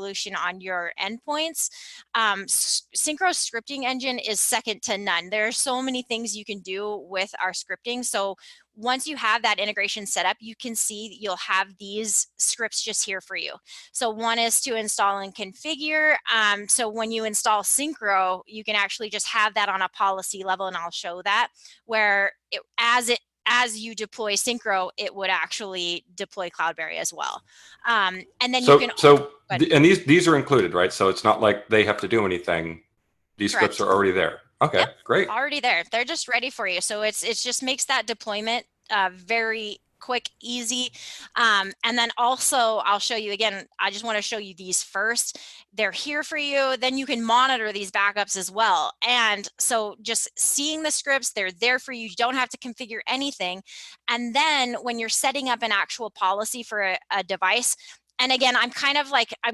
solution on your endpoints. Synchro's scripting engine is second to none. There are so many things you can do with our scripting. So once you have that integration set up, you can see you'll have these scripts just here for you. So one is to install and configure. So when you install Synchro, you can actually just have that on a policy level, and I'll show that, where as you deploy Synchro, it would actually deploy Cloudberry as well. And then you can. And these are included, right? So it's not like they have to do anything. These Correct. scripts are already there. Okay, yep, great. Already there. They're just ready for you. So it just makes that deployment very quick, easy. And then also I'll show you again, I just want to show you these first. They're here for you. Then you can monitor these backups as well. And so just seeing the scripts, they're there for you. You don't have to configure anything. And then when you're setting up an actual policy for a device, and again, I'm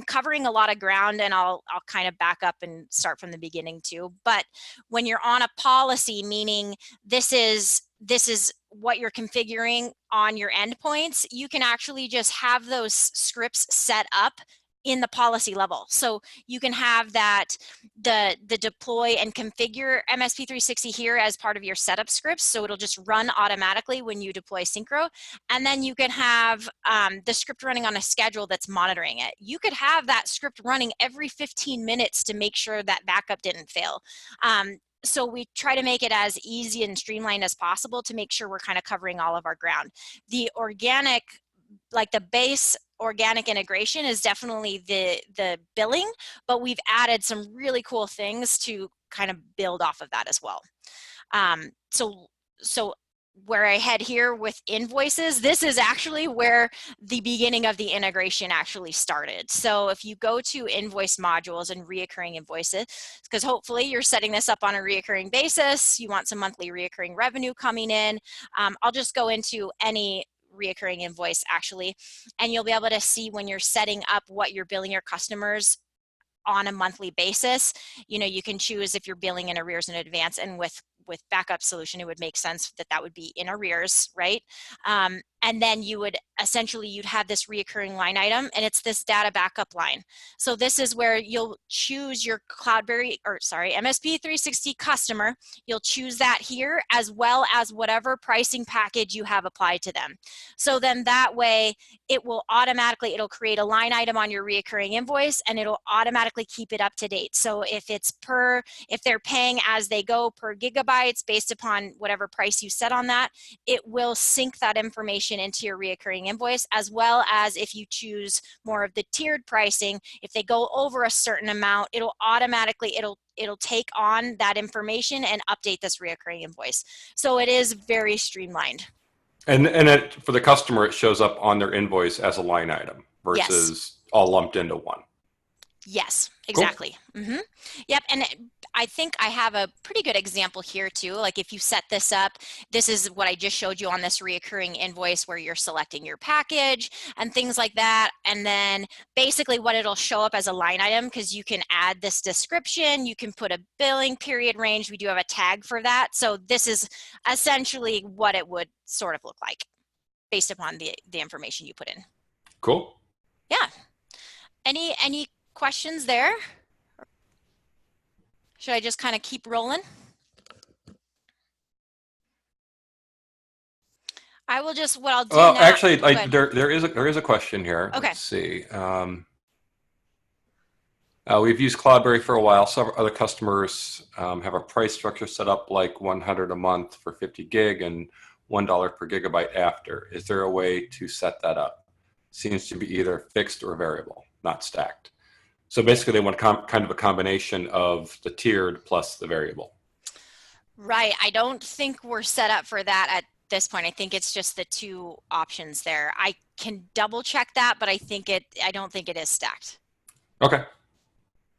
covering a lot of ground, and I'll kind of back up and start from the beginning too. But when you're on a policy, meaning this is what you're configuring on your endpoints, you can actually just have those scripts set up in the policy level. So you can have that, the deploy and configure MSP360 here as part of your setup scripts. So it'll just run automatically when you deploy Synchro. And then you can have the script running on a schedule that's monitoring it. You could have that script running every 15 minutes to make sure that backup didn't fail. So we try to make it as easy and streamlined as possible to make sure we're kind of covering all of our ground. The organic, like the base organic integration is definitely the billing, but we've added some really cool things to kind of build off of that as well. So where I head here with invoices, this is actually where the beginning of the integration actually started. So if you go to invoice modules and reoccurring invoices, because hopefully you're setting this up on a reoccurring basis, you want some monthly reoccurring revenue coming in. I'll just go into any reoccurring invoice actually, and you'll be able to see when you're setting up what you're billing your customers on a monthly basis. You know, you can choose if you're billing in arrears in advance, and with backup solution, it would make sense that that would be in arrears, right? And then you would essentially, you'd have this reoccurring line item, and it's this data backup line. So this is where you'll choose your MSP360 customer. You'll choose that here, as well as whatever pricing package you have applied to them. So then that way it will automatically, it'll create a line item on your reoccurring invoice, and it'll automatically keep it up to date. So if they're paying as they go per gigabytes based upon whatever price you set on that, it will sync that information into your reoccurring invoice, as well as if you choose more of the tiered pricing, if they go over a certain amount, it'll automatically, it'll take on that information and update this reoccurring invoice. So it is very streamlined. And for the customer, it shows up on their invoice as a line item versus all lumped into one. Yes, exactly. Cool. Mm-hmm. Yep, and I think I have a pretty good example here too. Like if you set this up, this is what I just showed you on this reoccurring invoice where you're selecting your package and things like that. And then basically what it'll show up as a line item, because you can add this description, you can put a billing period range. We do have a tag for that. So this is essentially what it would sort of look like based upon the information you put in. Cool. Yeah. Any questions there? Should I just kind of keep rolling? I will just, what I'll do now. Actually, there is a question here. Okay. Let's see. We've used Cloudberry for a while. Some other customers have a price structure set up like $100 a month for 50 gig and $1 per gigabyte after. Is there a way to set that up? Seems to be either fixed or variable, not stacked. So basically they want kind of a combination of the tiered plus the variable. Right. I don't think we're set up for that at this point. I think it's just the two options there. I can double check that, but I don't think it is stacked. Okay.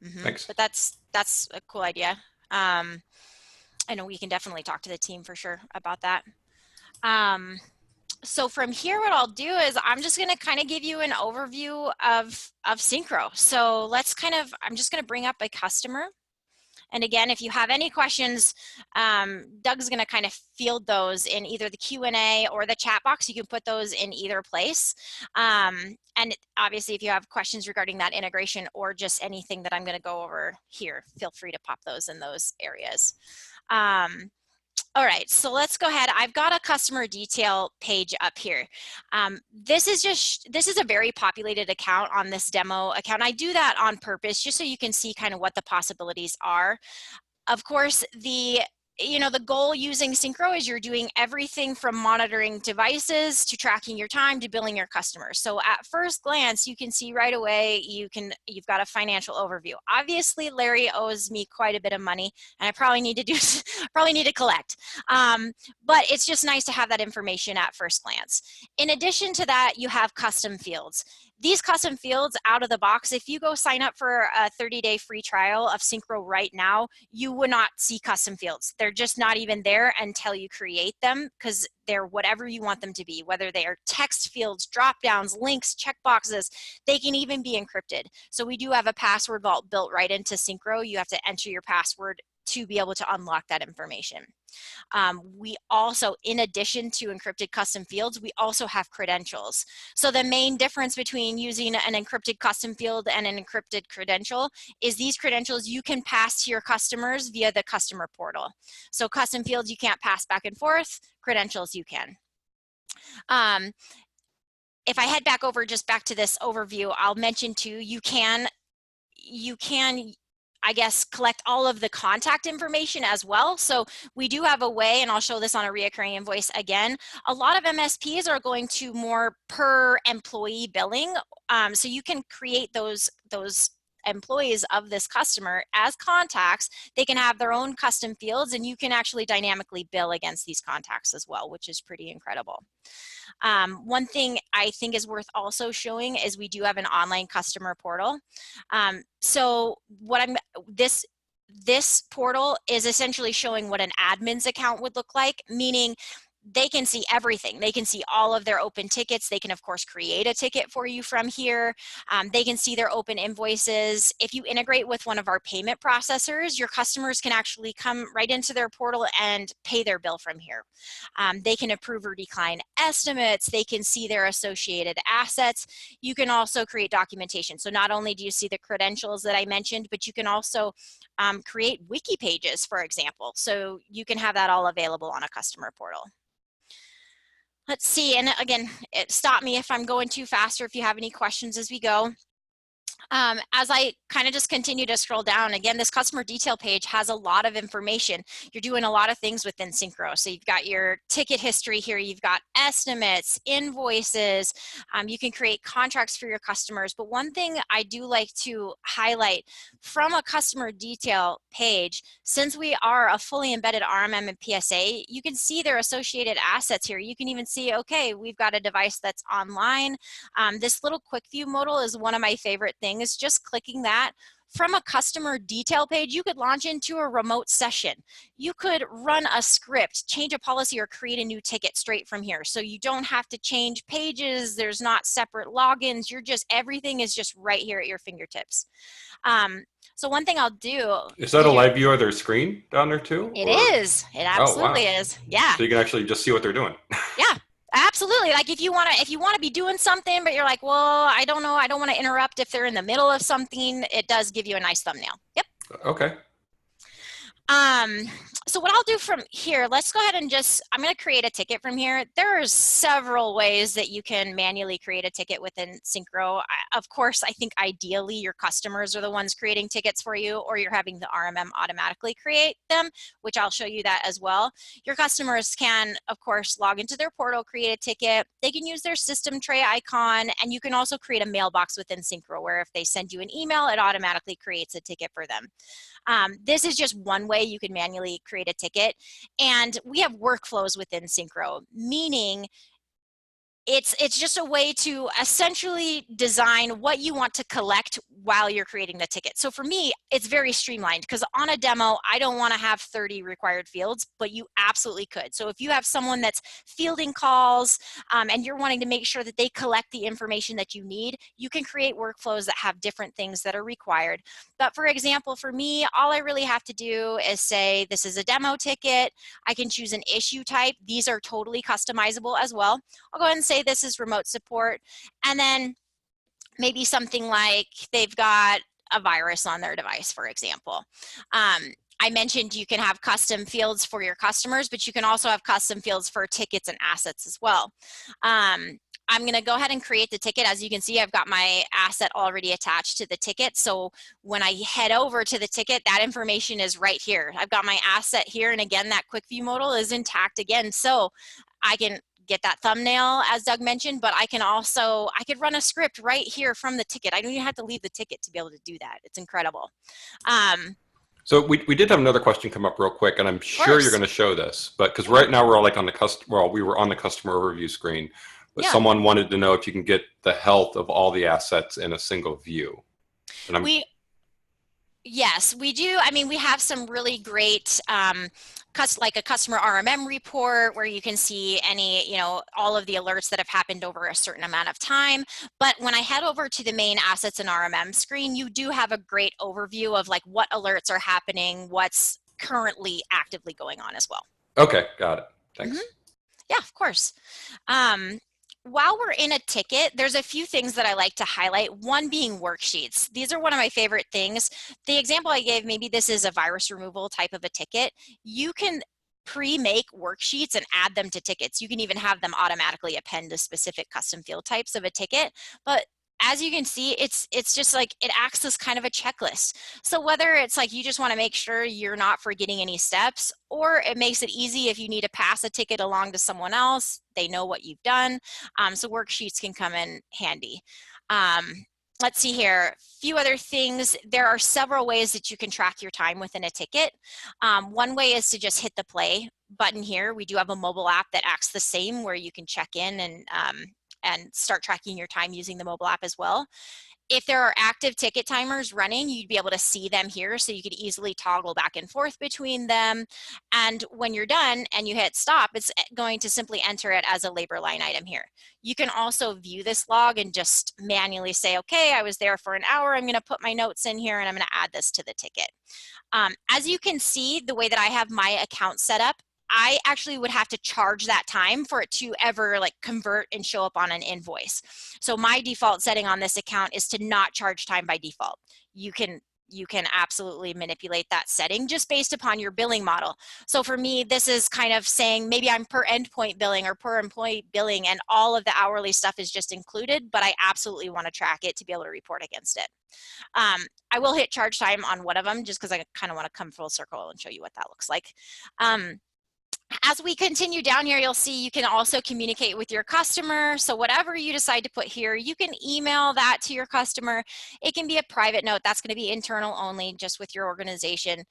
Mm-hmm. Thanks. But that's a cool idea. I know we can definitely talk to the team for sure about that. So from here, what I'll do is I'm just going to kind of give you an overview of Synchro. So I'm just going to bring up a customer, And again, if you have any questions, Doug's going to kind of field those in either the Q&A or the chat box. You can put those in either place. And obviously, if you have questions regarding that integration or just anything that I'm going to go over here, feel free to pop those in those areas. All right, so let's go ahead. I've got a customer detail page up here. This is a very populated account on this demo account. I do that on purpose just so you can see kind of what the possibilities are. Of course, the goal using Synchro is you're doing everything from monitoring devices to tracking your time to billing your customers. So at first glance, you can see right away, you've got a financial overview. Obviously, Larry owes me quite a bit of money and I probably need to collect. But it's just nice to have that information at first glance. In addition to that, you have custom fields. These custom fields out of the box, if you go sign up for a 30-day free trial of Synchro right now, you would not see custom fields. They're just not even there until you create them because they're whatever you want them to be, whether they are text fields, drop downs, links, checkboxes, they can even be encrypted. So we do have a password vault built right into Synchro. You have to enter your password to be able to unlock that information. We also, in addition to encrypted custom fields, we also have credentials. So the main difference between using an encrypted custom field and an encrypted credential is these credentials you can pass to your customers via the customer portal. So custom fields you can't pass back and forth, credentials you can. If I head back over just back to this overview, I'll mention too, you can I guess, collect all of the contact information as well. So we do have a way, and I'll show this on a reoccurring invoice again. A lot of MSPs are going to more per employee billing. So you can create those employees of this customer as contacts. They can have their own custom fields and you can actually dynamically bill against these contacts as well, which is pretty incredible. One thing I think is worth also showing is we do have an online customer portal. So this portal is essentially showing what an admin's account would look like, meaning they can see everything. They can see all of their open tickets. They can, of course, create a ticket for you from here. They can see their open invoices. If you integrate with one of our payment processors, your customers can actually come right into their portal and pay their bill from here. They can approve or decline estimates. They can see their associated assets. You can also create documentation. So not only do you see the credentials that I mentioned, but you can also create wiki pages, for example. So you can have that all available on a customer portal. Let's see, and again, stop me if I'm going too fast or if you have any questions as we go. As I kind of just continue to scroll down, again, this customer detail page has a lot of information. You're doing a lot of things within Synchro. So you've got your ticket history here, you've got estimates, invoices, you can create contracts for your customers. But one thing I do like to highlight from a customer detail page, since we are a fully embedded RMM and PSA, you can see their associated assets here. You can even see, okay, we've got a device that's online. This little quick view modal is one of my favorite things. Is just clicking that. From a customer detail page, you could launch into a remote session. You could run a script, change a policy, or create a new ticket straight from here. So you don't have to change pages. There's not separate logins. Everything is just right here at your fingertips. So one thing I'll do. Is that a live view of their screen down there too? It is. It absolutely is. Yeah. So you can actually just see what they're doing. Yeah. Absolutely. Like if you want to be doing something, but you're like, well, I don't know, I don't want to interrupt if they're in the middle of something, it does give you a nice thumbnail. Yep. Okay. So what I'll do from here, let's go ahead and I'm going to create a ticket from here. There are several ways that you can manually create a ticket within Synchro. Of course, I think ideally your customers are the ones creating tickets for you, or you're having the RMM automatically create them, which I'll show you that as well. Your customers can, of course, log into their portal, create a ticket. They can use their system tray icon, and you can also create a mailbox within Synchro where if they send you an email, it automatically creates a ticket for them. This is just one way you can manually create a ticket. And we have workflows within Synchro, meaning it's just a way to essentially design what you want to collect while you're creating the ticket. So for me, it's very streamlined because on a demo, I don't want to have 30 required fields, but you absolutely could. So if you have someone that's fielding calls and you're wanting to make sure that they collect the information that you need, you can create workflows that have different things that are required. But for example, for me, all I really have to do is say, this is a demo ticket. I can choose an issue type. These are totally customizable as well. I'll go ahead and say this is remote support, and then maybe something like they've got a virus on their device, for example. I mentioned you can have custom fields for your customers, but you can also have custom fields for tickets and assets as well. I'm going to go ahead and create the ticket. As you can see, I've got my asset already attached to the ticket. So when I head over to the ticket, that information is right here. I've got my asset here. And again, that quick view modal is intact again. So I can get that thumbnail, as Doug mentioned, but I could run a script right here from the ticket. I don't even have to leave the ticket to be able to do that. It's incredible. So we did have another question come up real quick, and I'm sure you're going to show this, but because right now we're like on the we were on the customer overview screen, but someone wanted to know if you can get the health of all the assets in a single view. And yes, we do. I mean, we have some really great, like a customer RMM report where you can see any, all of the alerts that have happened over a certain amount of time. But when I head over to the main assets and RMM screen, you do have a great overview of like what alerts are happening, what's currently actively going on as well. Okay, got it. Thanks. Yeah, of course. While we're in a ticket, there's a few things that I like to highlight, one being worksheets. These are one of my favorite things. The example I gave, maybe this is a virus removal type of a ticket. You can pre-make worksheets and add them to tickets. You can even have them automatically append to specific custom field types of a ticket. But as you can see, it's just like it acts as kind of a checklist. So whether it's like you just want to make sure you're not forgetting any steps, or it makes it easy if you need to pass a ticket along to someone else, they know what you've done. So worksheets can come in handy. Let's see here, a few other things. There are several ways that you can track your time within a ticket. One way is to just hit the play button here. We do have a mobile app that acts the same, where you can check in and start tracking your time using the mobile app as well. If there are active ticket timers running, you'd be able to see them here, so you could easily toggle back and forth between them. And when you're done and you hit stop, it's going to simply enter it as a labor line item here. You can also view this log and just manually say, okay, I was there for an hour. I'm going to put my notes in here and I'm going to add this to the ticket. As you can see, the way that I have my account set up, I actually would have to charge that time for it to ever like convert and show up on an invoice. So my default setting on this account is to not charge time by default. You can absolutely manipulate that setting just based upon your billing model. So for me, this is kind of saying maybe I'm per endpoint billing or per employee billing, and all of the hourly stuff is just included, but I absolutely want to track it to be able to report against it. I will hit charge time on one of them just because I kind of want to come full circle and show you what that looks like. As we continue down here, you'll see you can also communicate with your customer. So whatever you decide to put here, you can email that to your customer. It can be a private note. That's going to be internal only, just with your organization.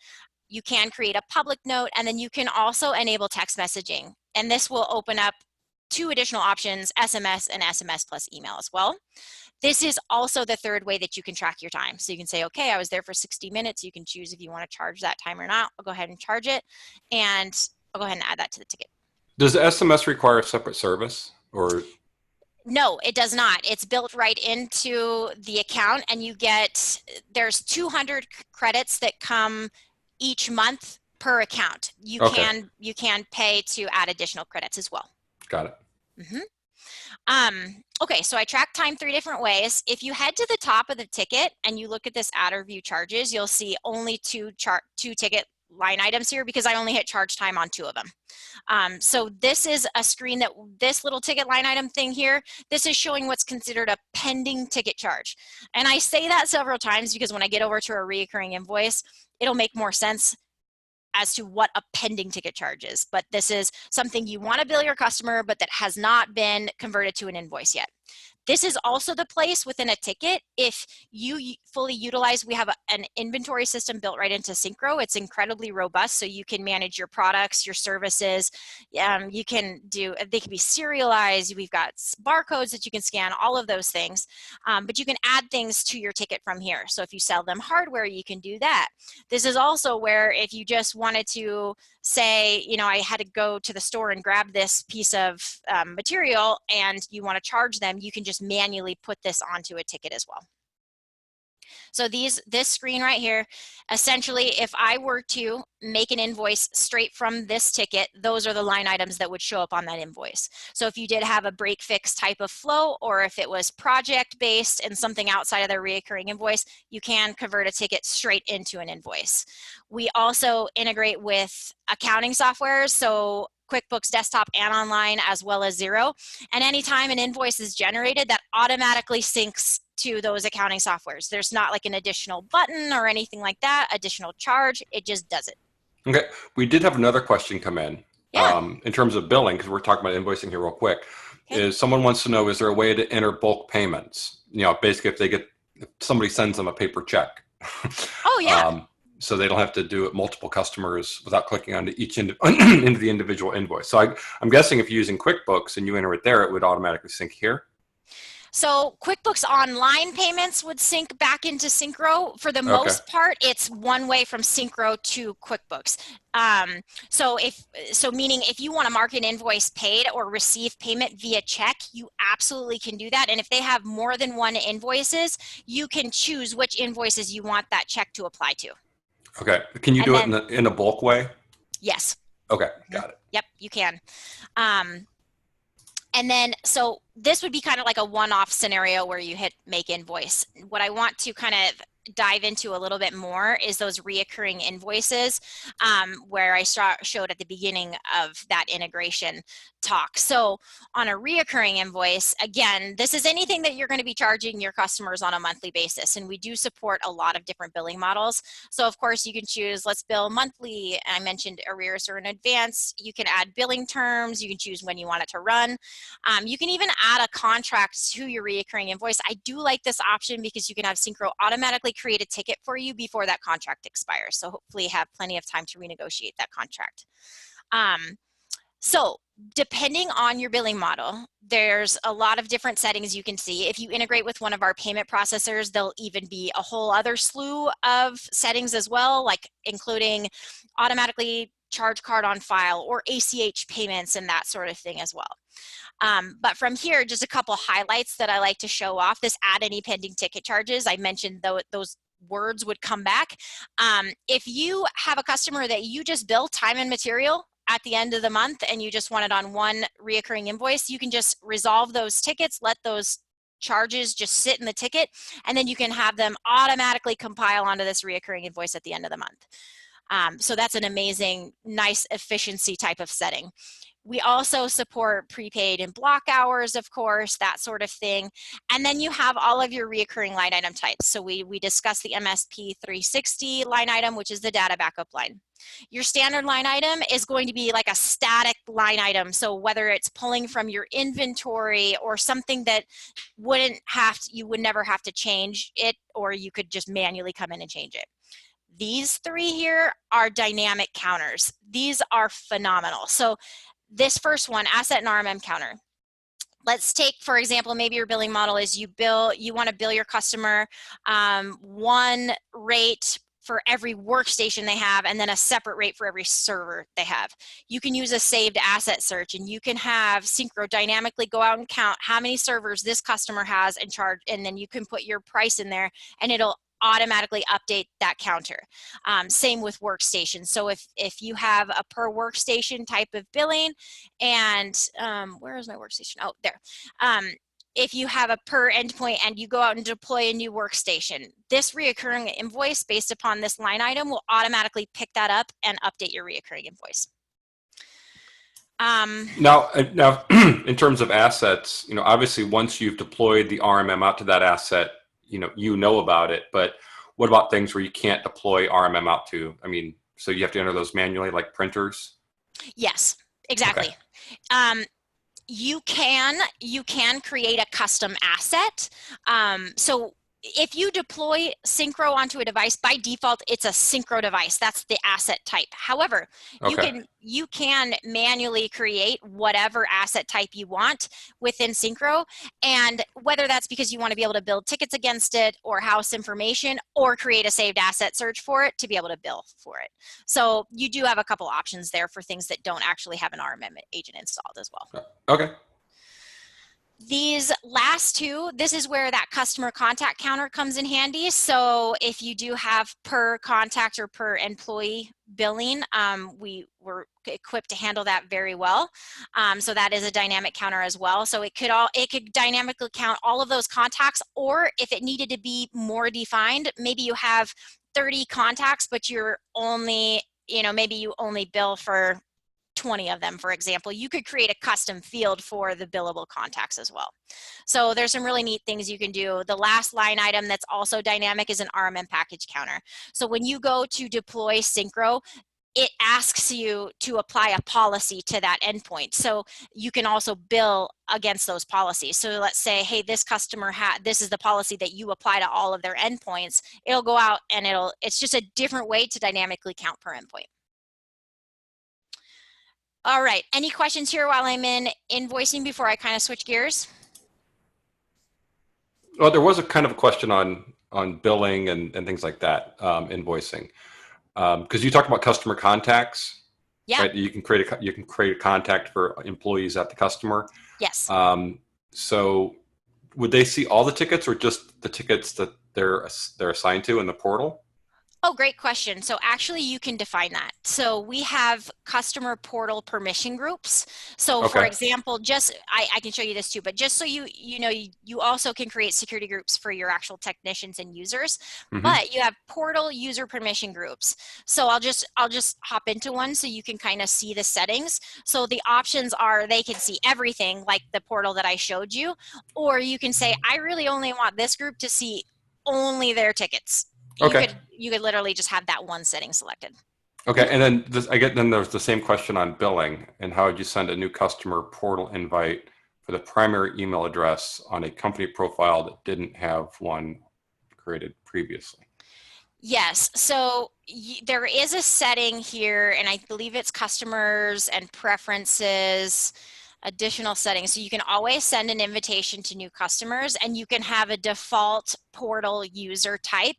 You can create a public note, and then you can also enable text messaging. And this will open up 2 additional options, SMS and SMS plus email as well. This is also the third way that you can track your time. So you can say, okay, I was there for 60 minutes. You can choose if you want to charge that time or not. I'll go ahead and charge it. And I'll go ahead and add that to the ticket. Does SMS require a separate service, or? No, it does not. It's built right into the account, and there's 200 credits that come each month per account. You can pay to add additional credits as well. Got it. Okay, so I track time 3 different ways. If you head to the top of the ticket and you look at this add or view charges, you'll see only two ticket line items here because I only hit charge time on 2 of them. So this is a screen that this little ticket line item thing here, this is showing what's considered a pending ticket charge. And I say that several times because when I get over to a reoccurring invoice, it'll make more sense as to what a pending ticket charge is. But this is something you want to bill your customer, but that has not been converted to an invoice yet. This is also the place within a ticket. If you fully utilize, we have an inventory system built right into Synchro. It's incredibly robust, so you can manage your products, your services. You can do, they can be serialized. We've got barcodes that you can scan, all of those things. But you can add things to your ticket from here. So if you sell them hardware, you can do that. This is also where if you just wanted to say, you know, I had to go to the store and grab this piece of material and you want to charge them, you can just manually put this onto a ticket as well. So this screen right here, essentially, if I were to make an invoice straight from this ticket, those are the line items that would show up on that invoice. So if you did have a break fix type of flow, or if it was project based and something outside of the reoccurring invoice, you can convert a ticket straight into an invoice. We also integrate with accounting softwares, so QuickBooks Desktop and Online, as well as Xero. And anytime an invoice is generated, that automatically syncs to those accounting softwares. There's not like an additional button or anything like that, additional charge, it just does it. Okay, we did have another question come in. Yeah. In terms of billing, because we're talking about invoicing here real quick, Okay. is someone wants to know, is there a way to enter bulk payments? You know, basically if somebody sends them a paper check. Oh yeah. So they don't have to do it multiple customers without clicking onto each into the individual invoice. So I'm guessing if you're using QuickBooks and you enter it there, it would automatically sync here. So QuickBooks Online payments would sync back into Synchro. For the most part, it's one way from Synchro to QuickBooks. Meaning if you want to mark an invoice paid or receive payment via check, you absolutely can do that. And if they have more than one invoices, you can choose which invoices you want that check to apply to. Okay. Can you do it in a bulk way? Yes. Okay. Got it. Yep, you can. And then, so this would be kind of like a one-off scenario where you hit make invoice. What I want to kind of dive into a little bit more is those reoccurring invoices, where I showed at the beginning of that integration talk. So on a reoccurring invoice, again, this is anything that you're going to be charging your customers on a monthly basis. And we do support a lot of different billing models. So of course you can choose, let's bill monthly. I mentioned arrears or in advance. You can add billing terms. You can choose when you want it to run. You can even add a contract to your reoccurring invoice. I do like this option because you can have Synchro automatically create a ticket for you before that contract expires. So hopefully you have plenty of time to renegotiate that contract. So depending on your billing model, there's a lot of different settings you can see. If you integrate with one of our payment processors, there'll even be a whole other slew of settings as well, like including automatically charge card on file or ACH payments and that sort of thing as well. But from here, just a couple highlights that I like to show off. This add any pending ticket charges, I mentioned those words would come back. If you have a customer that you just bill time and material at the end of the month and you just want it on one reoccurring invoice, you can just resolve those tickets, let those charges just sit in the ticket, and then you can have them automatically compile onto this reoccurring invoice at the end of the month. So that's an amazing, nice efficiency type of setting. We also support prepaid and block hours, of course, that sort of thing. And then you have all of your reoccurring line item types. So we discussed the MSP360 line item, which is the data backup line. Your standard line item is going to be like a static line item. So whether it's pulling from your inventory or something that you would never have to change it, or you could just manually come in and change it. These three here are dynamic counters. These are phenomenal. So this first one, asset and RMM counter. Let's take, for example, maybe your billing model is you want to bill your customer one rate for every workstation they have and then a separate rate for every server they have. You can use a saved asset search and you can have Synchro dynamically go out and count how many servers this customer has and charge, and then you can put your price in there and it'll automatically update that counter. Same with workstations. So if you have a per workstation type of billing and where is my workstation? Oh, there. If you have a per endpoint and you go out and deploy a new workstation, this reoccurring invoice based upon this line item will automatically pick that up and update your reoccurring invoice. Now, in terms of assets, obviously once you've deployed the RMM out to that asset, you know about it, but what about things where you can't deploy RMM out to? I mean, so you have to enter those manually, like printers? Yes, exactly. Okay. You can create a custom asset. So if you deploy Synchro onto a device, by default, it's a Synchro device. That's the asset type. However, Okay. you can manually create whatever asset type you want within Synchro. And whether that's because you want to be able to build tickets against it or house information or create a saved asset search for it to be able to bill for it. So you do have a couple options there for things that don't actually have an RMM agent installed as well. Okay. These last two, this is where that customer contact counter comes in handy. So if you do have per contact or per employee billing, we were equipped to handle that very well. So that is a dynamic counter as well. So it could dynamically count all of those contacts, or if it needed to be more defined, maybe you have 30 contacts, but you're only, maybe you only bill for 20 of them, for example. You could create a custom field for the billable contacts as well. So there's some really neat things you can do. The last line item that's also dynamic is an RMM package counter. So when you go to deploy Synchro, it asks you to apply a policy to that endpoint. So you can also bill against those policies. So let's say, hey, this customer this is the policy that you apply to all of their endpoints. It'll go out and it's just a different way to dynamically count per endpoint. All right, any questions here while I'm in invoicing before I kind of switch gears? Well, there was a kind of a question on billing and things like that, invoicing, because you talked about customer contacts. Yeah. Right? You can create a contact for employees at the customer. Yes. So would they see all the tickets or just the tickets that they're assigned to in the portal? Oh, great question. So actually you can define that. So we have customer portal permission groups. So for Okay. example, I can show you this too, but just so you also can create security groups for your actual technicians and users, Mm-hmm. but you have portal user permission groups. So I'll just hop into one so you can kind of see the settings. So the options are they can see everything like the portal that I showed you, or you can say, I really only want this group to see only their tickets. Okay. You could literally just have that one setting selected. Okay. And then then there's the same question on billing and how would you send a new customer portal invite for the primary email address on a company profile that didn't have one created previously? Yes, so there is a setting here, and I believe it's customers and preferences, additional settings. So you can always send an invitation to new customers, and you can have a default portal user type.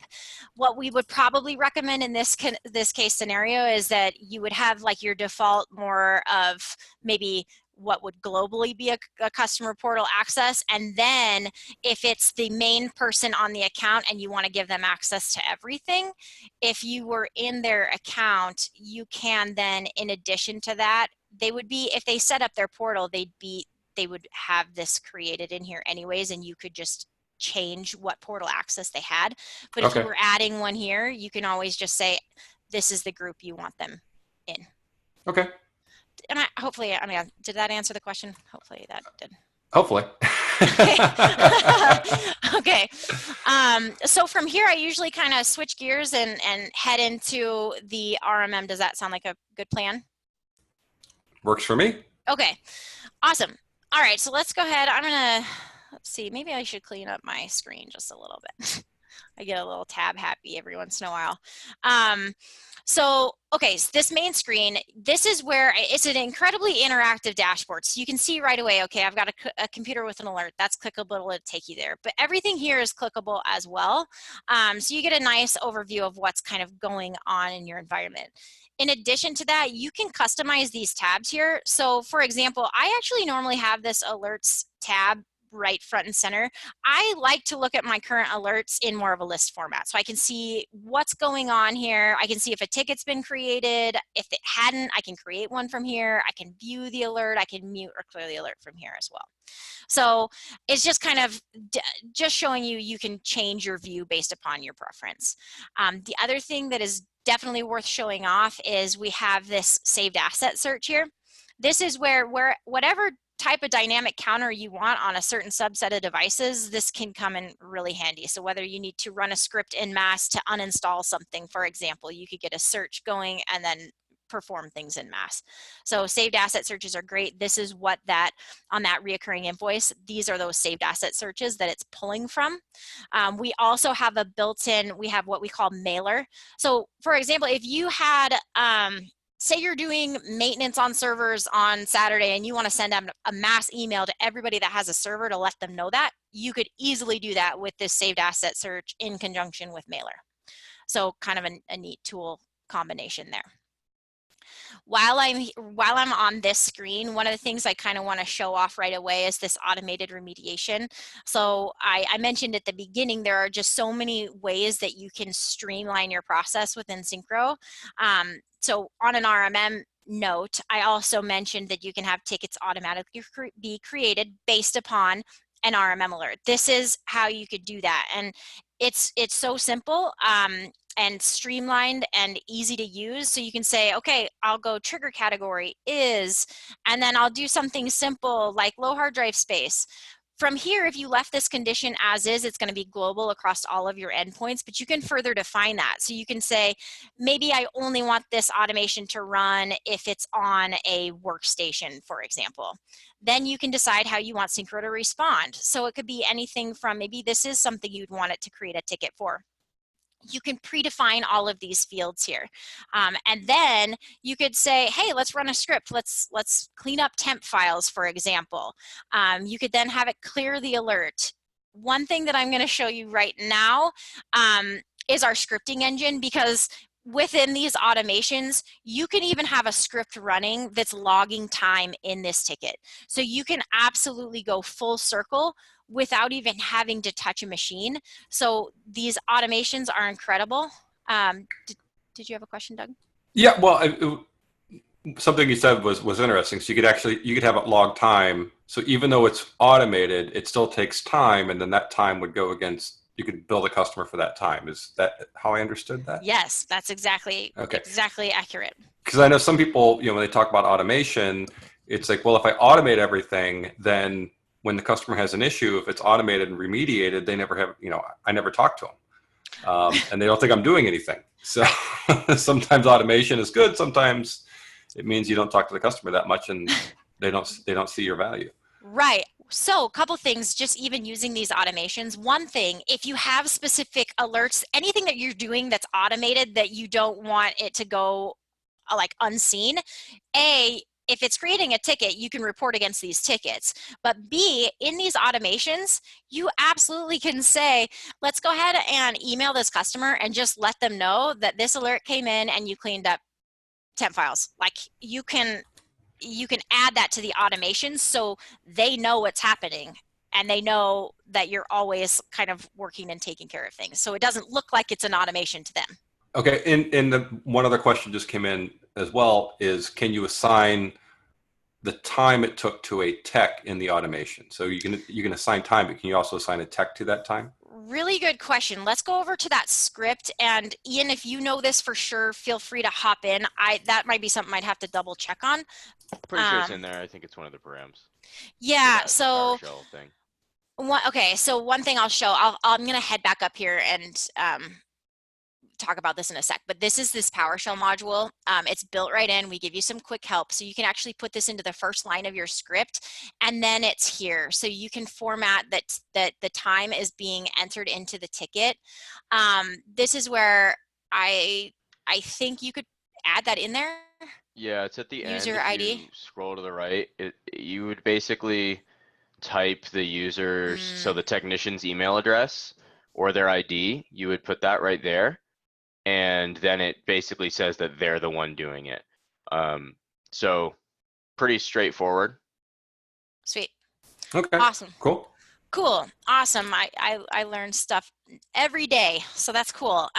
What we would probably recommend in this case scenario is that you would have like your default more of maybe what would globally be a customer portal access. And then if it's the main person on the account and you want to give them access to everything, if you were in their account, you can then, in addition to that, they would be, if they set up their portal, they would have this created in here anyways, and you could just change what portal access they had. But if you Okay. were adding one here, you can always just say, this is the group you want them in. Okay. And did that answer the question? Hopefully that did. Hopefully. Okay. Okay. So from here, I usually kind of switch gears and head into the RMM. Does that sound like a good plan? Works for me. Okay. Awesome. All right. So let's go ahead. Let's see, maybe I should clean up my screen just a little bit. I get a little tab happy every once in a while. So this main screen, this is where it's an incredibly interactive dashboard. So you can see right away, okay, I've got a computer with an alert. That's clickable, it'll take you there. But everything here is clickable as well. So you get a nice overview of what's kind of going on in your environment. In addition to that, you can customize these tabs here. So for example, I actually normally have this alerts tab right front and center. I like to look at my current alerts in more of a list format. So I can see what's going on here. I can see if a ticket's been created. If it hadn't, I can create one from here. I can view the alert. I can mute or clear the alert from here as well. So it's just kind of just showing you can change your view based upon your preference. The other thing that is definitely worth showing off is we have this saved asset search here. This is where whatever type of dynamic counter you want on a certain subset of devices, this can come in really handy. So whether you need to run a script en masse to uninstall something, for example, you could get a search going and then perform things in mass. So saved asset searches are great. This is what that, on that reoccurring invoice, these are those saved asset searches that it's pulling from. We also have a built-in, we have what we call mailer. So for example, if you had, say you're doing maintenance on servers on Saturday and you want to send out a mass email to everybody that has a server to let them know that, you could easily do that with this saved asset search in conjunction with mailer. So kind of a neat tool combination there. While I'm on this screen, one of the things I kind of want to show off right away is this automated remediation. So I mentioned at the beginning, there are just so many ways that you can streamline your process within Synchro. So on an RMM note, I also mentioned that you can have tickets automatically be created based upon an RMM alert. This is how you could do that. And it's so simple and streamlined and easy to use. So you can say, okay, I'll go trigger category is, and then I'll do something simple like low hard drive space. From here, if you left this condition as is, it's going to be global across all of your endpoints, but you can further define that. So you can say, maybe I only want this automation to run if it's on a workstation, for example. Then you can decide how you want Synchro to respond. So it could be anything from, maybe this is something you'd want it to create a ticket for. You can predefine all of these fields here. And then you could say, hey, let's run a script. Let's clean up temp files, for example. You could then have it clear the alert. One thing that I'm going to show you right now is our scripting engine, because within these automations, you can even have a script running that's logging time in this ticket. So you can absolutely go full circle without even having to touch a machine. So these automations are incredible. Did you have a question, Doug? Yeah, well, something you said was interesting. So you could have it log time. So even though it's automated, it still takes time, and then that time would go against, you could bill the customer for that time. Is that how I understood that? Yes, that's exactly accurate. Because I know some people, when they talk about automation, it's like, well, if I automate everything, then when the customer has an issue, if it's automated and remediated, they never have, I never talk to them. And they don't think I'm doing anything. So sometimes automation is good. Sometimes it means you don't talk to the customer that much and they don't see your value. Right. So a couple things, just even using these automations. One thing, if you have specific alerts, anything that you're doing that's automated that you don't want it to go like unseen, if it's creating a ticket, you can report against these tickets. But B, in these automations, you absolutely can say, let's go ahead and email this customer and just let them know that this alert came in and you cleaned up temp files. Like you can add that to the automation so they know what's happening and they know that you're always kind of working and taking care of things. So it doesn't look like it's an automation to them. Okay, and one other question just came in as well is, can you assign the time it took to a tech in the automation? So you can assign time, but can you also assign a tech to that time? Really good question. Let's go over to that script. And Ian, if you know this for sure, feel free to hop in. That might be something I'd have to double check on. Pretty sure it's in there. I think it's one of the params. Yeah, so PowerShell thing. Okay, so one thing I'll show, I'm going to head back up here and talk about this in a sec, but this is this PowerShell module. It's built right in. We give you some quick help. So you can actually put this into the first line of your script, and then it's here. So you can format that the time is being entered into the ticket. This is where I think you could add that in there. Yeah, it's at the end. User ID. You scroll to the right, you would basically type the user's, so the technician's email address or their ID, you would put that right there. And then it basically says that they're the one doing it. So pretty straightforward. Sweet. Okay. Awesome. Cool. Cool. Awesome. I learn stuff every day, so that's cool.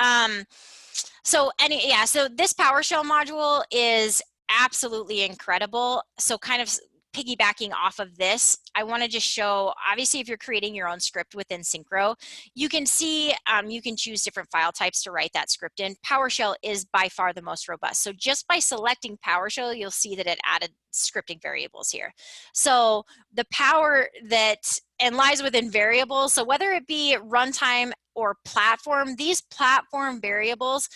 So this PowerShell module is absolutely incredible. So kind of piggybacking off of this, I want to just show, obviously, if you're creating your own script within Synchro, you can see, you can choose different file types to write that script in. PowerShell is by far the most robust. So just by selecting PowerShell, you'll see that it added scripting variables here. So the power that lies within variables, so whether it be runtime or platform, these platform variables,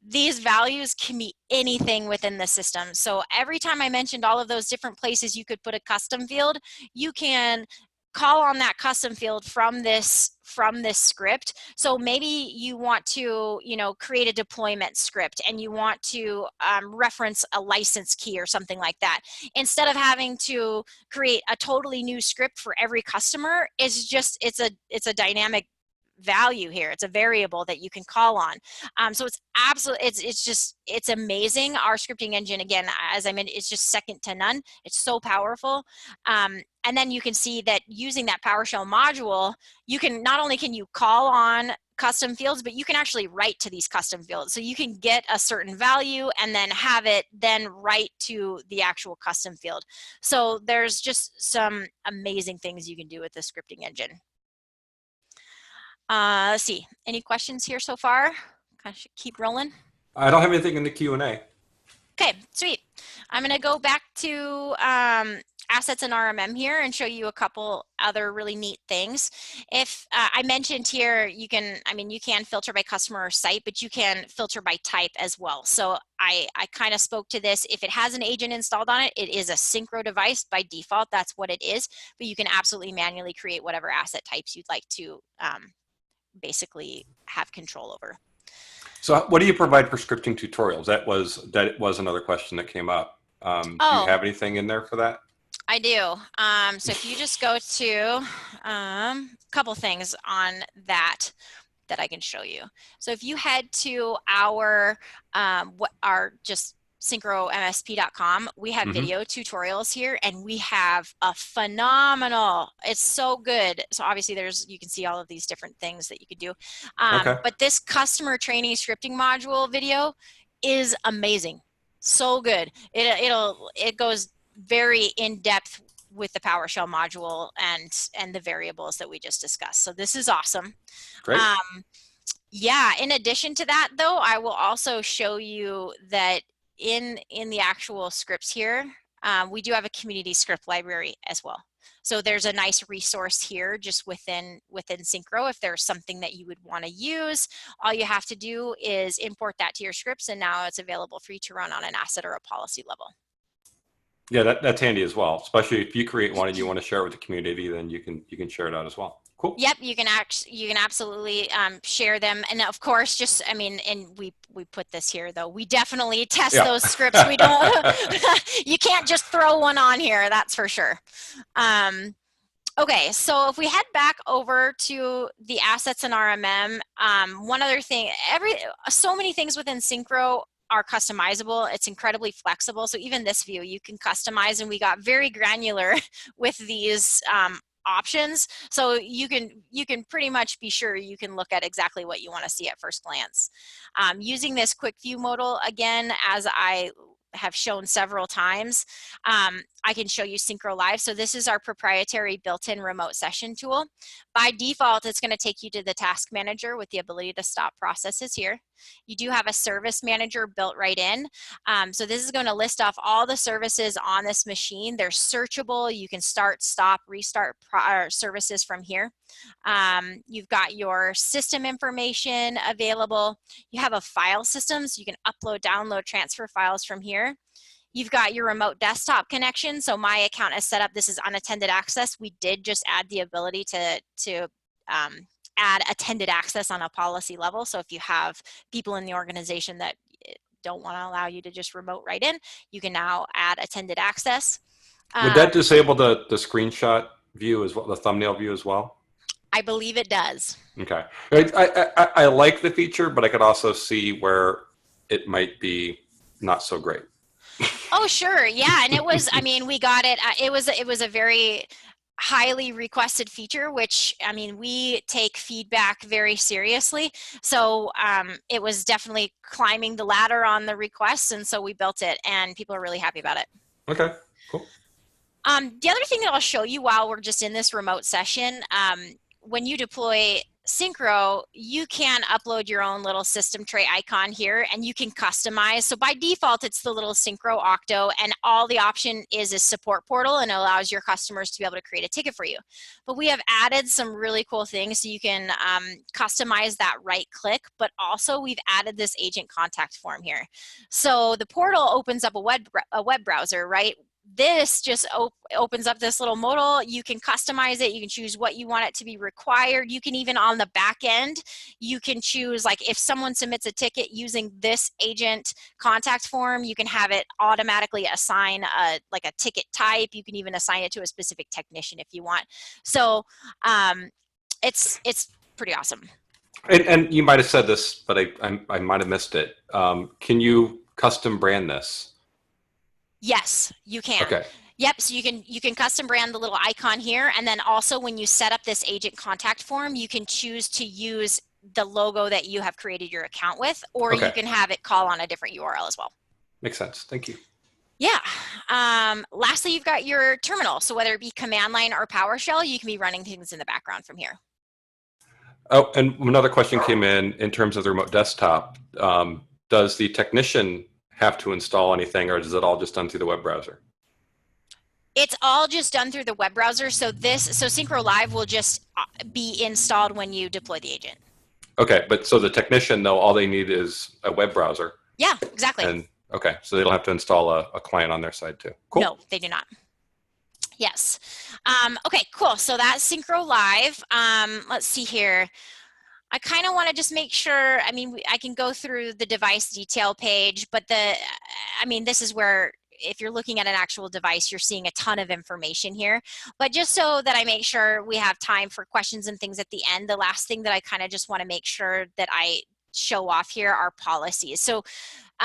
these values can be anything within the system. So every time I mentioned all of those different places you could put a custom field, you can call on that custom field from this script. So maybe you want to, create a deployment script and you want to reference a license key or something like that. Instead of having to create a totally new script for every customer, it's a dynamic value here. It's a variable that you can call on. So it's absolutely, it's amazing. Our scripting engine, again, as I mentioned, it's just second to none. It's so powerful. And then you can see that using that PowerShell module, you can, not only can you call on custom fields, but you can actually write to these custom fields. So you can get a certain value and then have it then write to the actual custom field. So there's just some amazing things you can do with the scripting engine. Let's see, any questions here so far? I should keep rolling. I don't have anything in the Q&A. Okay, sweet. I'm gonna go back to assets and RMM here and show you a couple other really neat things. If I mentioned here, you can filter by customer or site, but you can filter by type as well. So I kind of spoke to this. If it has an agent installed on it, it is a Synchro device by default. That's what it is, but you can absolutely manually create whatever asset types you'd like to basically have control over. So what do you provide for scripting tutorials? That was another question that came up. Do you have anything in there for that? I do. So if you just go to a couple things on that I can show you. So if you head to our just syncromsp.com, we have video tutorials here, and we have a phenomenal, it's so good. So obviously you can see all of these different things that you could do. But this customer training scripting module video is amazing. So good. It goes very in depth with the PowerShell module and the variables that we just discussed. So this is awesome. Great. Yeah, in addition to that though, I will also show you that in the actual scripts here, we do have a community script library as well. So there's a nice resource here just within Synchro. If there's something that you would want to use, all you have to do is import that to your scripts, and now it's available for you to run on an asset or a policy level. Yeah, that's handy as well, especially if you create one and you want to share it with the community, then you can share it out as well. Cool. Yep, you can absolutely share them, and of course, and we put this here though. We definitely test those scripts. We don't. You can't just throw one on here. That's for sure. Okay, so if we head back over to the assets and RMM, one other thing. So many things within Synchro are customizable. It's incredibly flexible. So even this view you can customize, and we got very granular with these options. So you can pretty much be sure you can look at exactly what you want to see at first glance. Using this quick view modal, again, as I have shown several times, I can show you Synchro Live. So this is our proprietary built-in remote session tool. By default, it's going to take you to the task manager with the ability to stop processes here. You do have a service manager built right in. So this is going to list off all the services on this machine. They're searchable. You can start, stop, restart services from here. You've got your system information available. You have a file system, so you can upload, download, transfer files from here. You've got your remote desktop connection. So my account is set up. This is unattended access. We did just add the ability to add attended access on a policy level. So if you have people in the organization that don't want to allow you to just remote right in, you can now add attended access. Would that disable the screenshot view as well, the thumbnail view as well? I believe it does. Okay. I like the feature, but I could also see where it might be not so great. Oh, sure. Yeah. And it was, we got it. It was a very highly requested feature, which, we take feedback very seriously. So it was definitely climbing the ladder on the requests. And so we built it, and people are really happy about it. Okay, cool. The other thing that I'll show you while we're just in this remote session, when you deploy Synchro, you can upload your own little system tray icon here and you can customize. So by default, it's the little Synchro Octo, and all the option is a support portal and allows your customers to be able to create a ticket for you. But we have added some really cool things so you can customize that right click, but also we've added this agent contact form here. So the portal opens up a web browser, right? This just opens up this little modal. You can customize it. You can choose what you want it to be required. You can even on the back end, you can choose, like, if someone submits a ticket using this agent contact form, you can have it automatically assign like a ticket type. You can even assign it to a specific technician if you want. So it's pretty awesome. And you might have said this, but I might have missed it. Can you custom brand this? Yes, you can. Okay. Yep, so you can custom brand the little icon here, and then also when you set up this agent contact form, you can choose to use the logo that you have created your account with, or Okay. you can have it call on a different URL as well. Makes sense. Thank you. Yeah. Lastly, you've got your terminal. So whether it be command line or PowerShell, you can be running things in the background from here. Oh, and another question came in terms of the remote desktop. Does the technician have to install anything, or is it all just done through the web browser? It's all just done through the web browser. So Synchro Live will just be installed when you deploy the agent. Okay, but so the technician, though, all they need is a web browser. Yeah, exactly. And okay, so they don't have to install a client on their side too. Cool. No, they do not. Yes. Okay, cool. So that's Synchro Live. Let's see here. I kind of want to just make sure, I mean, I can go through the device detail page, but this is where if you're looking at an actual device, you're seeing a ton of information here. But just so that I make sure we have time for questions and things at the end, the last thing that I kind of just want to make sure that I show off here are policies. So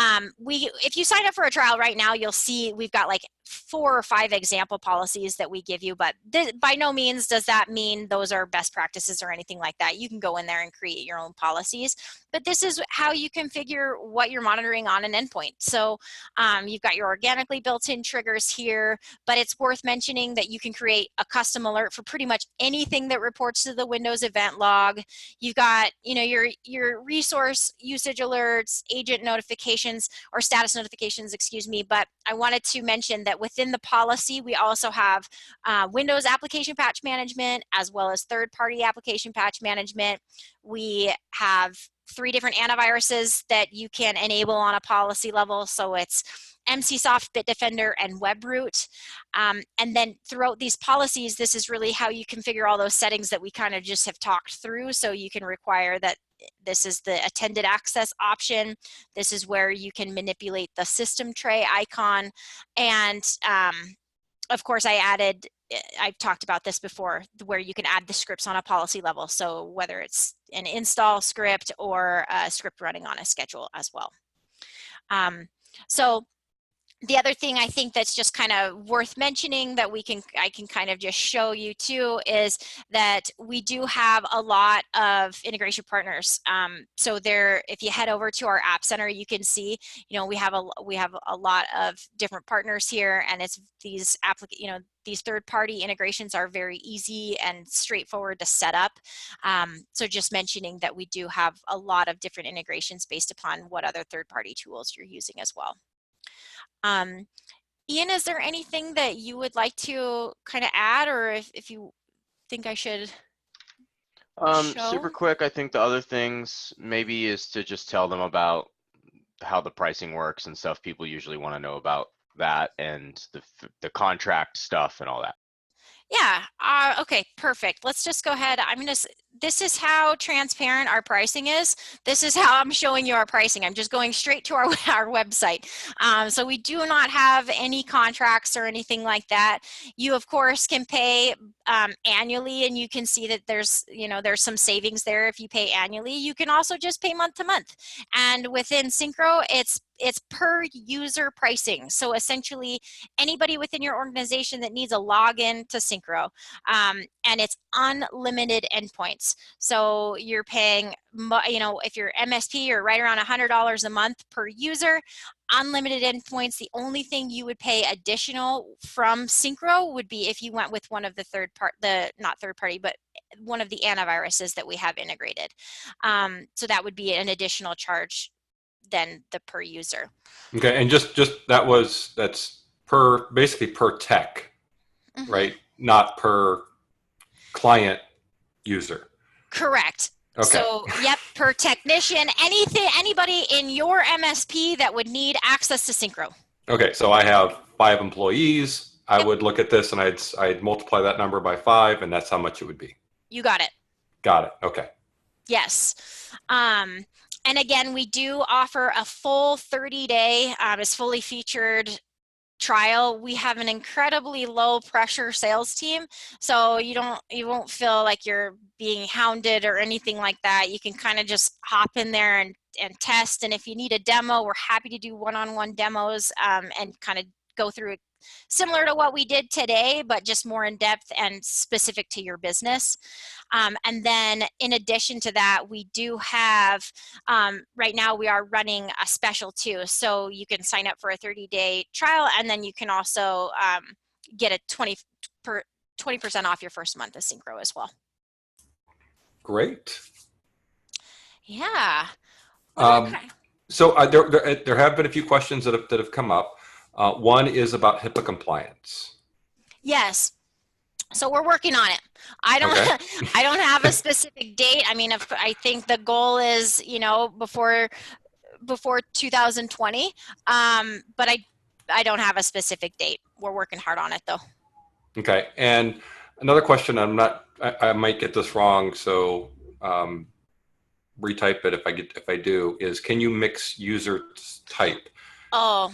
if you sign up for a trial right now, you'll see we've got like 4 or 5 example policies that we give you, but by no means does that mean those are best practices or anything like that. You can go in there and create your own policies, but this is how you configure what you're monitoring on an endpoint. So you've got your organically built-in triggers here, but it's worth mentioning that you can create a custom alert for pretty much anything that reports to the Windows event log. You've got, your resource usage alerts, agent notifications, or status notifications, excuse me, but I wanted to mention that within the policy, we also have Windows application patch management, as well as third-party application patch management. We have 3 different antiviruses that you can enable on a policy level. So it's MCSoft, Bitdefender, and WebRoot. And then throughout these policies, this is really how you configure all those settings that we kind of just have talked through. So you can require that this is the attended access option. This is where you can manipulate the system tray icon. And of course, I've talked about this before, where you can add the scripts on a policy level. So whether it's an install script or a script running on a schedule as well. So the other thing I think that's just kind of worth mentioning that I can kind of just show you too is that we do have a lot of integration partners. So if you head over to our App Center, you can see, we have a lot of different partners here, and it's these third-party integrations are very easy and straightforward to set up. So just mentioning that we do have a lot of different integrations based upon what other third-party tools you're using as well. Ian, is there anything that you would like to kind of add, or if you think I should show? Super quick, I think the other things maybe is to just tell them about how the pricing works and stuff. People usually want to know about that and the contract stuff and all that. Yeah, okay, perfect. Let's just go ahead. This is how transparent our pricing is. This is how I'm showing you our pricing. I'm just going straight to our website. So we do not have any contracts or anything like that. You, of course, can pay annually, and you can see that there's some savings there if you pay annually. You can also just pay month to month. And within Synchro, it's per user pricing. So essentially, anybody within your organization that needs a login to Synchro, and it's unlimited endpoints. endpoints. So you're paying, you know, if you're MSP, you're right around $100 a month per user. Unlimited endpoints, the only thing you would pay additional from Synchro would be if you went with one of the not third party, but one of the antiviruses that we have integrated. So that would be an additional charge than the per user. Okay, and just that's basically per tech, right? Not per client user. Correct. Okay. So, yep, per technician, anybody in your MSP that would need access to Synchro. Okay, so I have 5 employees. I would look at this and I'd multiply that number by 5, and that's how much it would be. You got it. Got it. Okay. Yes. And again, we do offer a full 30-day, it's fully featured trial. We have an incredibly low pressure sales team, so you won't feel like you're being hounded or anything like that. You can kind of just hop in there and test, and if you need a demo, we're happy to do one-on-one demos and kind of go through it similar to what we did today, but just more in depth and specific to your business. And then in addition to that, we do have, right now we are running a special too. So you can sign up for a 30-day trial, and then you can also get a 20% off your first month of Synchro as well. Great. Yeah. So there have been a few questions that have come up. One is about Hipaa compliance. Yes. So we're working on it. I don't have a specific date. I mean, I think the goal is, you know, before 2020. But I don't have a specific date. We're working hard on it though. Okay. And another question, I might get this wrong, so retype it if I do, is can you mix user type? Oh.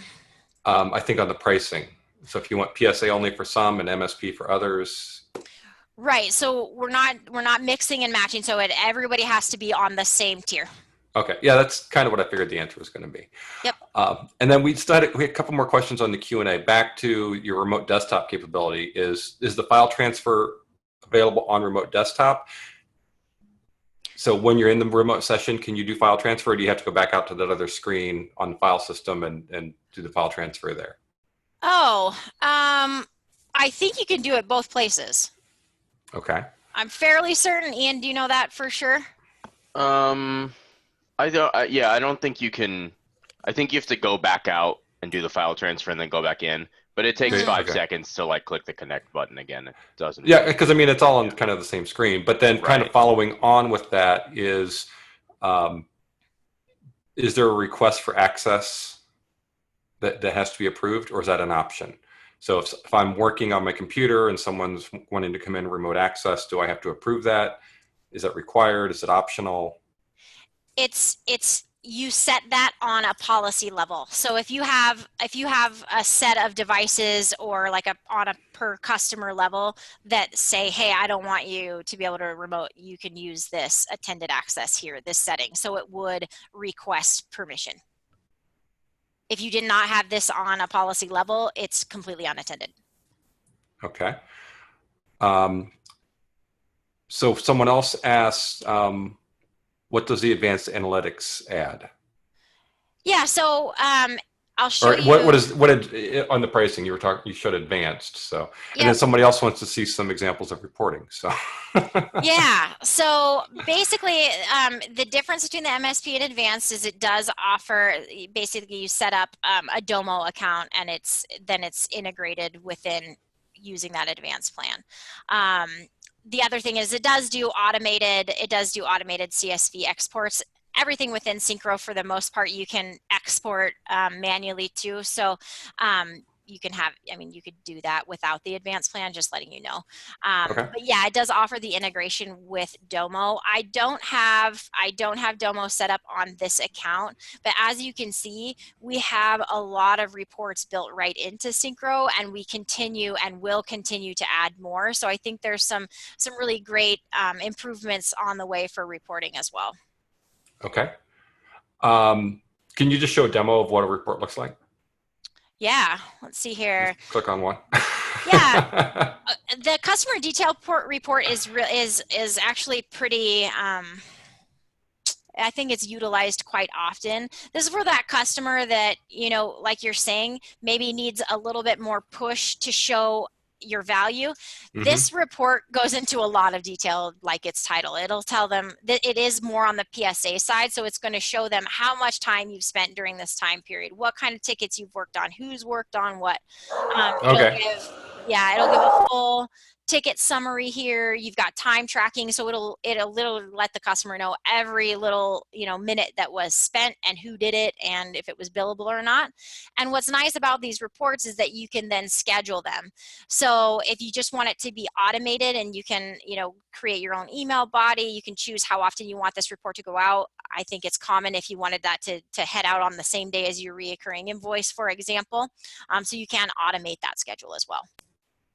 I think on the pricing. So if you want PSA only for some and MSP for others. Right. So we're not mixing and matching. So everybody has to be on the same tier. Okay. Yeah, that's kind of what I figured the answer was going to be. Yep. And then we had a couple more questions on the Q&A. Back to your remote desktop capability. Is the file transfer available on remote desktop? So when you're in the remote session, can you do file transfer, or do you have to go back out to that other screen on the file system and do the file transfer there? Oh, I think you can do it both places. Okay. I'm fairly certain. Ian, do you know that for sure? I don't think you can. I think you have to go back out and do the file transfer and then go back in. But it takes 5 seconds to like click the connect button again. It doesn't. Yeah, because I mean it's all on kind of the same screen. But then kind of following on with that is there a request for access that has to be approved, or is that an option? So if I'm working on my computer and someone's wanting to come in remote access, do I have to approve that? Is that required? Is it optional? It's you set that on a policy level. So if you have a set of devices or like on a per customer level that say, hey, I don't want you to be able to remote, you can use this attended access here, this setting. So it would request permission. If you did not have this on a policy level, it's completely unattended. Okay. So someone else asked, what does the advanced analytics add? Yeah, so I'll show you. What on the pricing you showed advanced, so and then somebody else wants to see some examples of reporting. So yeah, so basically the difference between the MSP and advanced is it does offer, basically you set up a Domo account and it's integrated within using that advanced plan. The other thing is it does do automated CSV exports. Everything within Synchro, for the most part, you can export manually too. So you can you could do that without the advanced plan, just letting you know. But yeah, it does offer the integration with Domo. I don't have Domo set up on this account, but as you can see, we have a lot of reports built right into Synchro, and we continue and will continue to add more. So I think there's some really great improvements on the way for reporting as well. Okay. Can you just show a demo of what a report looks like? Yeah, let's see here. Just click on one. Yeah, the customer detail report is actually pretty. I think it's utilized quite often. This is for that customer that, you know, like you're saying, maybe needs a little bit more push to show your value. Hmm. This report goes into a lot of detail, like its title. It'll tell them that it is more on the PSA side, so it's going to show them how much time you've spent during this time period, what kind of tickets you've worked on, who's worked on what. It'll Okay. give, yeah, it'll give a full ticket summary here. You've got time tracking, so it'll literally let the customer know every little, you know, minute that was spent and who did it and if it was billable or not. And what's nice about these reports is that you can then schedule them. So if you just want it to be automated and you can, you know, create your own email body, you can choose how often you want this report to go out. I think it's common if you wanted that to head out on the same day as your reoccurring invoice, for example. So you can automate that schedule as well.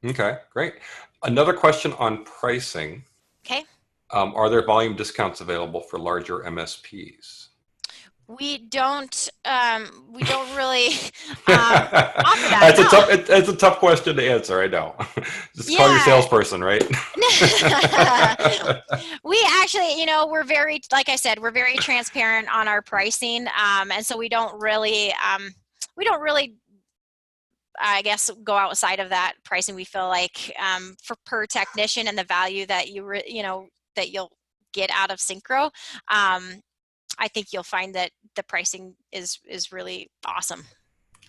Okay, great. Another question on pricing. Okay. Are there volume discounts available for larger MSPs? We don't really offer that. It's a tough question to answer. I know. Just call your Yeah. salesperson, right? We actually, you know, we're very, like I said, we're very transparent on our pricing, and so we don't really, I guess, go outside of that pricing. We feel like for per technician and the value that you know, that you'll get out of Synchro. I think you'll find that the pricing is really awesome.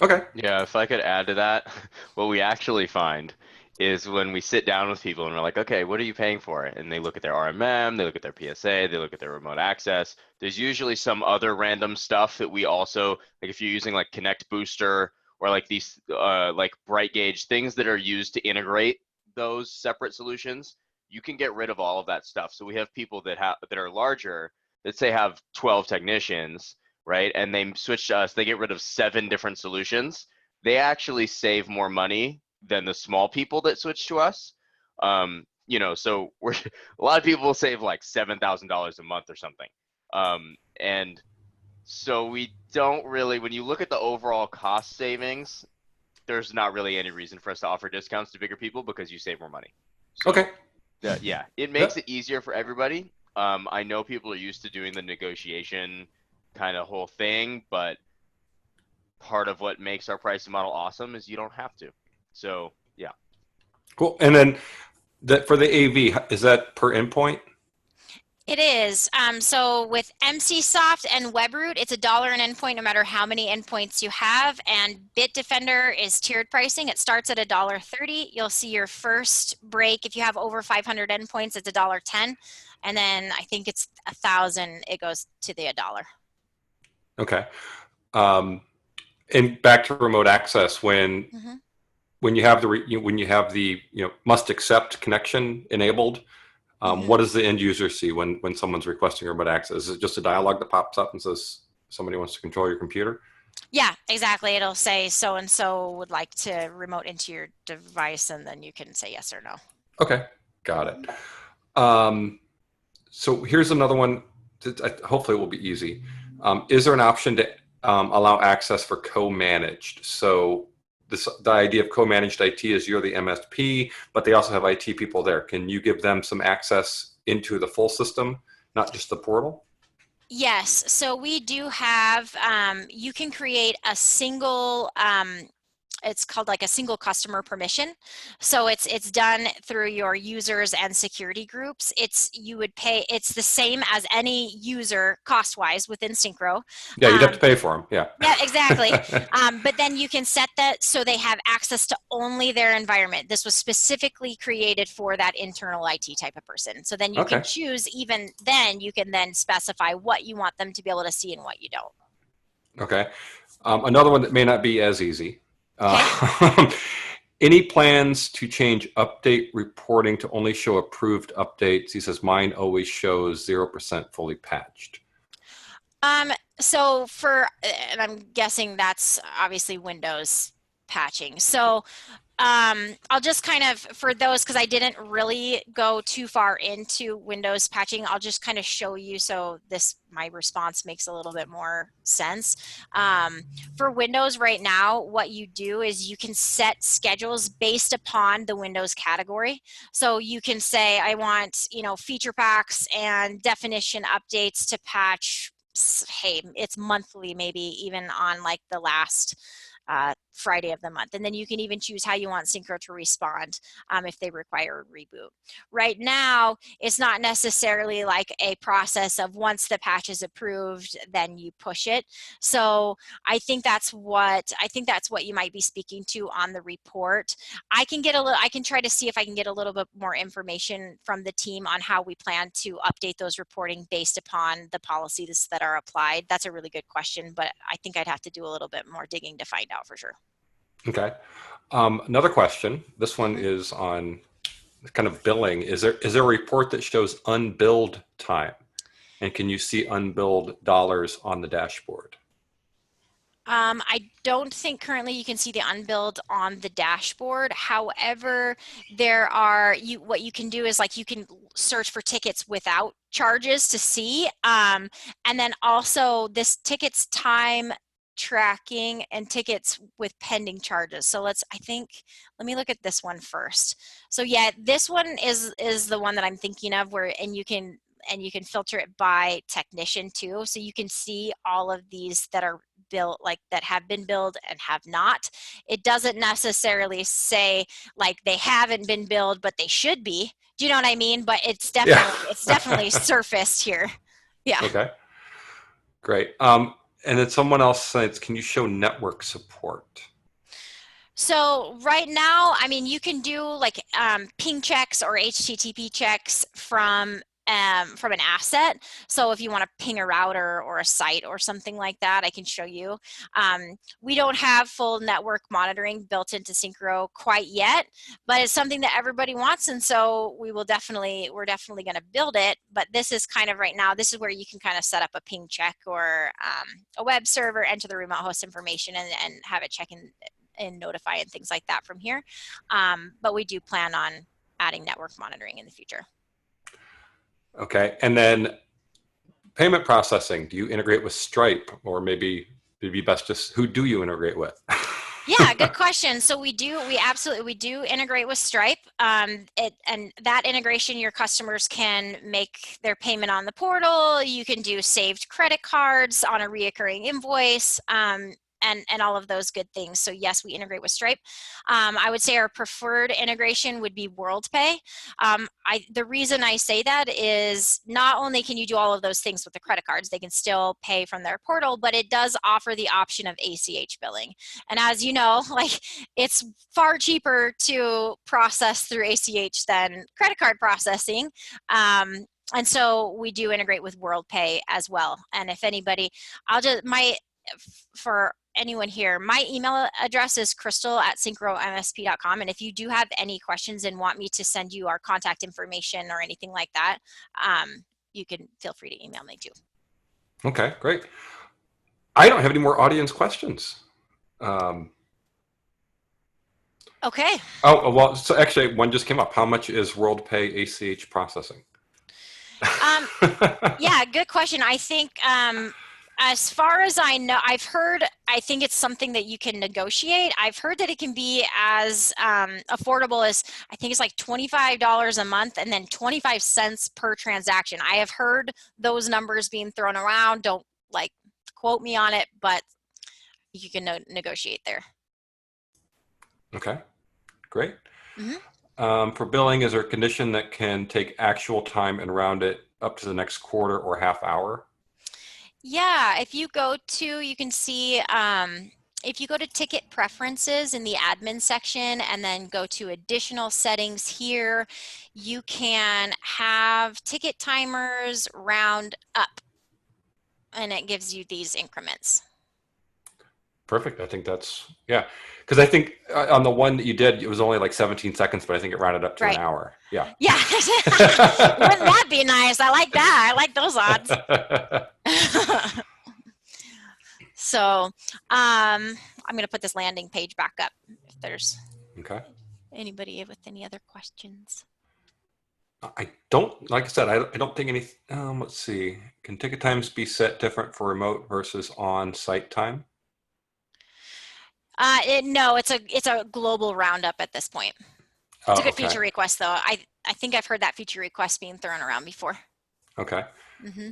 Okay. Yeah, if I could add to that, what we actually find is when we sit down with people and we're like, okay, what are you paying for? And they look at their RMM, they look at their PSA, they look at their remote access. There's usually some other random stuff that we also, like if you're using like Connect Booster or like these like Bright Gauge, things that are used to integrate those separate solutions, you can get rid of all of that stuff. So we have people that are larger, that say have 12 technicians, right? And they switch to us, they get rid of 7 different solutions. They actually save more money than the small people that switch to us. You know, so we're a lot of people will save like $7,000 a month or something. And so we don't really, when you look at the overall cost savings, there's not really any reason for us to offer discounts to bigger people because you save more money. So Okay. yeah, it Yeah. makes it easier for everybody. I know people are used to doing the negotiation kind of whole thing, but part of what makes our pricing model awesome is you don't have to. So yeah. Cool. And then for the AV, is that per endpoint? It is. So with MCSoft and WebRoot, it's $1 an endpoint no matter how many endpoints you have. And Bitdefender is tiered pricing. It starts at $1.30. You'll see your first break. If you have over 500 endpoints, it's $1.10. And then I think it's 1,000. It goes to the $1. Okay. And back to remote access, when you have the must accept connection enabled, what does the end user see when someone's requesting remote access? Is it just a dialog that pops up and says somebody wants to control your computer? Yeah, exactly. It'll say so and so would like to remote into your device, and then you can say yes or no. Okay, got it. So here's another one. Hopefully it will be easy. Is there an option to allow access for co-managed? So the idea of co-managed IT is you're the MSP, but they also have IT people there. Can you give them some access into the full system, not just the portal? Yes, so we do have, you can create a single, it's called like a single customer permission. So it's done through your users and security groups. You would pay, it's the same as any user cost-wise within Synchro. Yeah, you'd have to pay for them. Yeah. Yeah, exactly. But then you can set that so they have access to only their environment. This was specifically created for that internal IT type of person. So then you can Okay. choose, even then you can then specify what you want them to be able to see and what you don't. Okay. Another one that may not be as easy. Okay. Any plans to change update reporting to only show approved updates? He says mine always shows 0% fully patched. So and I'm guessing that's obviously Windows patching. So I'll just kind of, for those, because I didn't really go too far into Windows patching, I'll just kind of show you so my response makes a little bit more sense. For Windows right now, what you do is you can set schedules based upon the Windows category. So you can say, I want, feature packs and definition updates to patch, hey, it's monthly, maybe even on like the last Friday of the month. And then you can even choose how you want Synchro to respond if they require a reboot. Right now, it's not necessarily like a process of once the patch is approved, then you push it. So I think that's what you might be speaking to on the report. I can try to see if I can get a little bit more information from the team on how we plan to update those reporting based upon the policies that are applied. That's a really good question, but I think I'd have to do a little bit more digging to find out for sure. Okay. Another question. This one is on kind of billing. Is there a report that shows unbilled time? And can you see unbilled dollars on the dashboard? I don't think currently you can see the unbilled on the dashboard. However, what you can do is like you can search for tickets without charges to see. And then also this tickets time tracking and tickets with pending charges. So let me look at this one first. So yeah, this one is the one that I'm thinking of and you can filter it by technician too. So you can see all of these that are built, like that have been billed and have not. It doesn't necessarily say like they haven't been billed, but they should be. Do you know what I mean? But it's definitely surfaced here. Yeah. Okay. Great. And then someone else says, can you show network support? So right now, I mean, you can do like ping checks or HTTP checks from an asset. So if you want to ping a router or a site or something like that, I can show you. We don't have full network monitoring built into Synchro quite yet, but it's something that everybody wants. And so we're definitely going to build it. But this is kind of right now, this is where you can kind of set up a ping check or a web server, enter the remote host information and have it check and notify and things like that from here. But we do plan on adding network monitoring in the future. Okay, and then payment processing, do you integrate with Stripe, or maybe it'd be best just, who do you integrate with? Yeah, good question. So we do integrate with Stripe. And that integration, your customers can make their payment on the portal. You can do saved credit cards on a reoccurring invoice. And all of those good things. So yes, we integrate with Stripe. I would say our preferred integration would be WorldPay. The reason I say that is not only can you do all of those things with the credit cards, they can still pay from their portal, but it does offer the option of ACH billing. And as you know, like it's far cheaper to process through ACH than credit card processing. And so we do integrate with WorldPay as well. And if anybody, for anyone here, my email address is crystal@syncromsp.com. And if you do have any questions and want me to send you our contact information or anything like that, you can feel free to email me too. Okay, great. I don't have any more audience questions. Okay. Oh, well, so actually one just came up. How much is WorldPay ACH processing? Yeah, good question. I think, as far as I know, I think it's something that you can negotiate. I've heard that it can be as affordable as, I think it's like $25 a month and then 25 cents per transaction. I have heard those numbers being thrown around. Don't like quote me on it, but you can negotiate there. Okay, great. Mm-hmm. For billing, is there a condition that can take actual time and round it up to the next quarter or half hour? Yeah, if you go to, you can see, if you go to ticket preferences in the admin section and then go to additional settings here, you can have ticket timers round up and it gives you these increments. Perfect. I think that's, yeah. Because I think on the one that you did, it was only like 17 seconds, but I think it rounded up to an hour. Yeah. Yeah. Wouldn't that be nice? I like that. I like those odds. So I'm going to put this landing page back up if there's Okay. Anybody with any other questions? I don't, like I said, I don't think any, let's see. Can ticket times be set different for remote versus on-site time? No, it's a global roundup at this point. It's a Oh, good okay. feature request though. I think I've heard that feature request being thrown around before. Okay. Mm-hmm.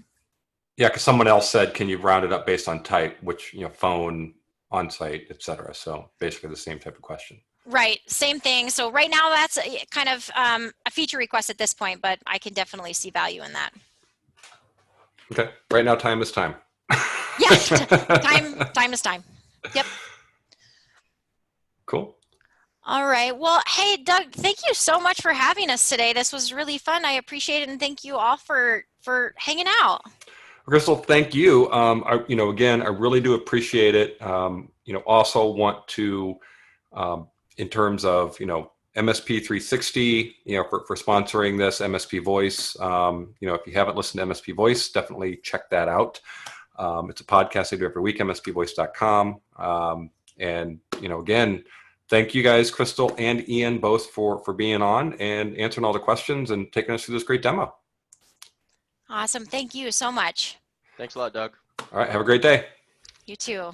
Yeah, because someone else said, can you round it up based on type, which, phone, on-site, et cetera. So basically the same type of question. Right, same thing. So right now that's kind of a feature request at this point, but I can definitely see value in that. Okay. Right now, time is time. Yeah, time is time. Yep. Cool. All right. Well, hey, Doug, thank you so much for having us today. This was really fun. I appreciate it, and thank you all for hanging out. Crystal, thank you. Again, I really do appreciate it. Also want to, in terms of, MSP360, for sponsoring this, MSP Voice. If you haven't listened to MSP Voice, definitely check that out. It's a podcast I do every week, mspvoice.com. Again, thank you guys, Crystal and Ian, both for being on and answering all the questions and taking us through this great demo. Awesome. Thank you so much. Thanks a lot, Doug. All right. Have a great day. You too.